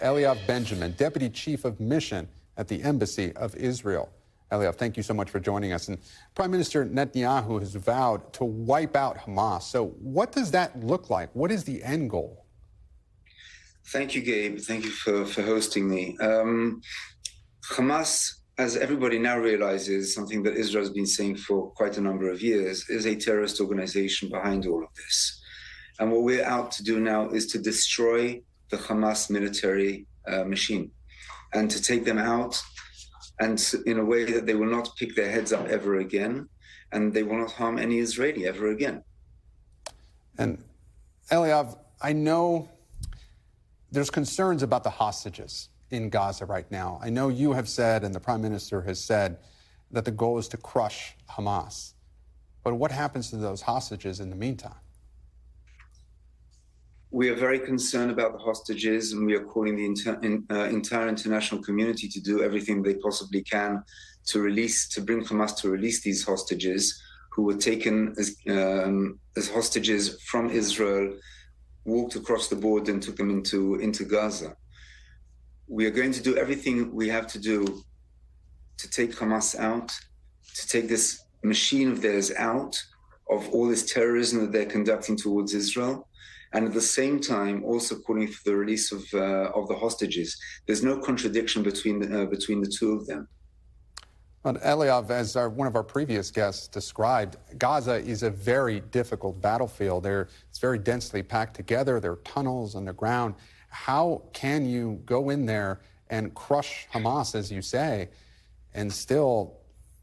Eliav Benjamin, Deputy Chief of Mission at the Embassy of Israel. Eliav, thank you so much for joining us. And Prime Minister Netanyahu has vowed to wipe out Hamas. So what does that look like? What is the end goal? Thank you, Gabe. Thank you for hosting me. Hamas, as everybody now realizes, something that Israel has been saying for quite a number of years, is a terrorist organization behind all of this. And what we're out to do now is to destroy the Hamas military machine and to take them out, and in a way that they will not pick their heads up ever again, and they will not harm any Israeli ever again. And Eliav, I know there's concerns about the hostages in Gaza right now. I know you have said, and the Prime Minister has said, that the goal is to crush Hamas. But what happens to those hostages in the meantime? We are very concerned about the hostages, and we are calling the entire international community to do everything they possibly can to bring Hamas to release these hostages who were taken as hostages from Israel, walked across the border and took them into Gaza. We are going to do everything we have to do to take Hamas out, to take this machine of theirs out of all this terrorism that they're conducting towards Israel, and at the same time also calling for the release of the hostages. There's no contradiction between the two of them. But Eliav, as one of our previous guests described, Gaza is a very difficult battlefield. It's very densely packed together. There are tunnels underground. How can you go in there and crush Hamas, as you say, and still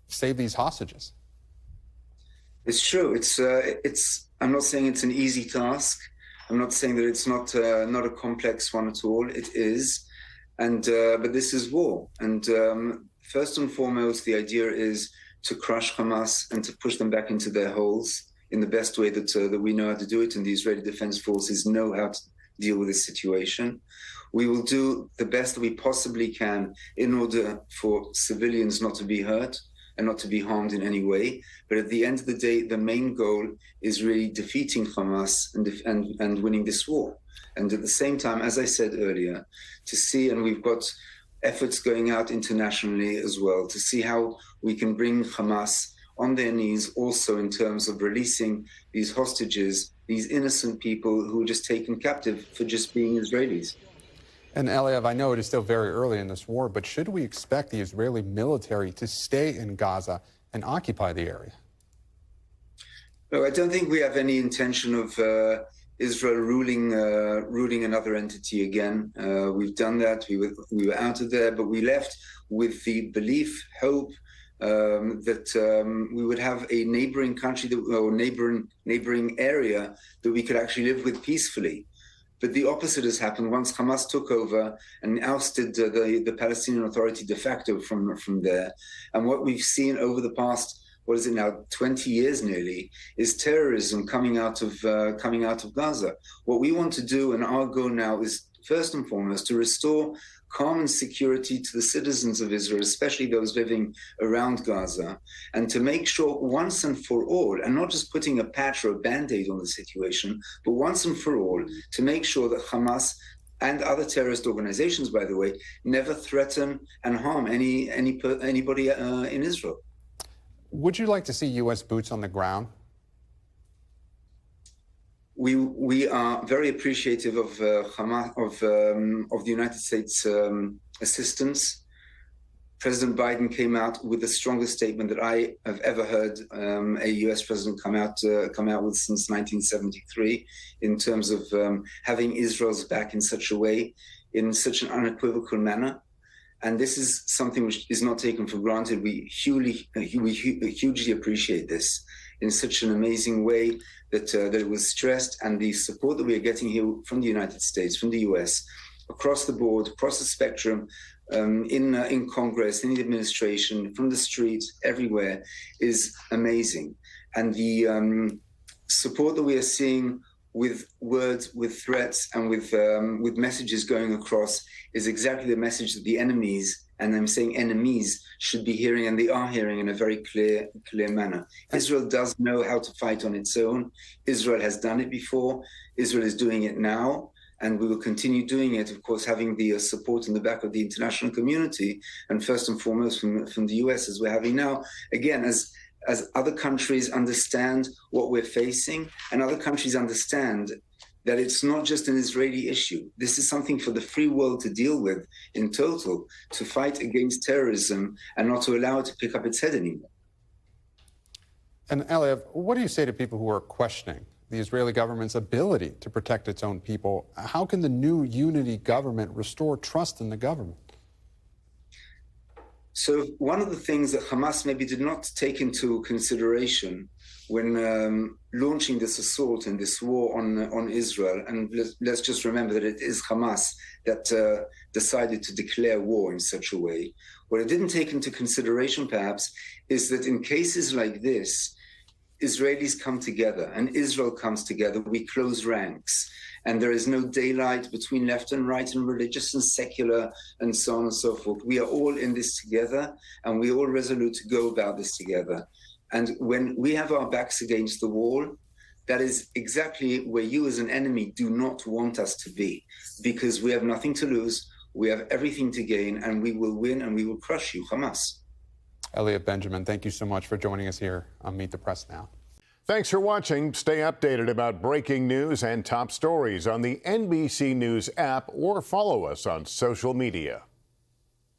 save these hostages? It's true. I'm not saying it's an easy task. I'm not saying that it's not a complex one at all. It is, but this is war. And first and foremost, the idea is to crush Hamas and to push them back into their holes in the best way that we know how to do it, and the Israeli Defense Forces know how to deal with this situation. We will do the best that we possibly can in order for civilians not to be hurt and not to be harmed in any way. But at the end of the day, the main goal is really defeating Hamas and winning this war. And at the same time, as I said earlier, to see, and we've got efforts going out internationally as well, to see how we can bring Hamas on their knees also in terms of releasing these hostages, these innocent people who were just taken captive for just being Israelis. And Eliav, I know it is still very early in this war, but should we expect the Israeli military to stay in Gaza and occupy the area? No, I don't think we have any intention of Israel ruling another entity again. We've done that. We were out of there, but we left with the belief, hope, that we would have a neighboring country or neighboring area that we could actually live with peacefully. But the opposite has happened once Hamas took over and ousted the Palestinian Authority de facto from there. And what we've seen over the past, 20 years nearly, is terrorism coming out of Gaza. What we want to do, and our goal now, is first and foremost to restore calm and security to the citizens of Israel, especially those living around Gaza, and to make sure once and for all, and not just putting a patch or a Band-Aid on the situation, but once and for all, to make sure that Hamas and other terrorist organizations, by the way, never threaten and harm anybody in Israel. Would you like to see U.S. boots on the ground? We are very appreciative of Hamas, of the United States assistance. President Biden came out with the strongest statement that I have ever heard a U.S. president come out with since 1973, in terms of having Israel's back in such a way, in such an unequivocal manner. And this is something which is not taken for granted. We hugely appreciate this in such an amazing way that it was stressed, and the support that we are getting here from the United States, from the US, across the board, across the spectrum, in Congress, in the administration, from the streets, everywhere, is amazing. And the support that we are seeing with words, with threats, and with messages going across is exactly the message that the enemies, and I'm saying enemies, should be hearing, and they are hearing in a very clear manner. Israel does know how to fight on its own. Israel has done it before. Israel is doing it now. and we will continue doing it, of course, having the support in the back of the international community, and first and foremost from the US, as we're having now. Again, as other countries understand what we're facing, and other countries understand that it's not just an Israeli issue. This is something for the free world to deal with in total, to fight against terrorism and not to allow it to pick up its head anymore. And Eliav, what do you say to people who are questioning the Israeli government's ability to protect its own people? How can the new unity government restore trust in the government? So one of the things that Hamas maybe did not take into consideration when launching this assault and this war on Israel, and let's just remember that it is Hamas that decided to declare war in such a way. What it didn't take into consideration, perhaps, is that in cases like this, Israelis come together and Israel comes together. We close ranks, and there is no daylight between left and right and religious and secular and so on and so forth. We are all in this together, and we're all resolute to go about this together. And when we have our backs against the wall, that is exactly where you as an enemy do not want us to be, because we have nothing to lose, we have everything to gain, and we will win and we will crush you, Hamas. Eliav Benjamin, thank you so much for joining us here on Meet the Press Now. Thanks for watching. Stay updated about breaking news and top stories on the NBC News app or follow us on social media.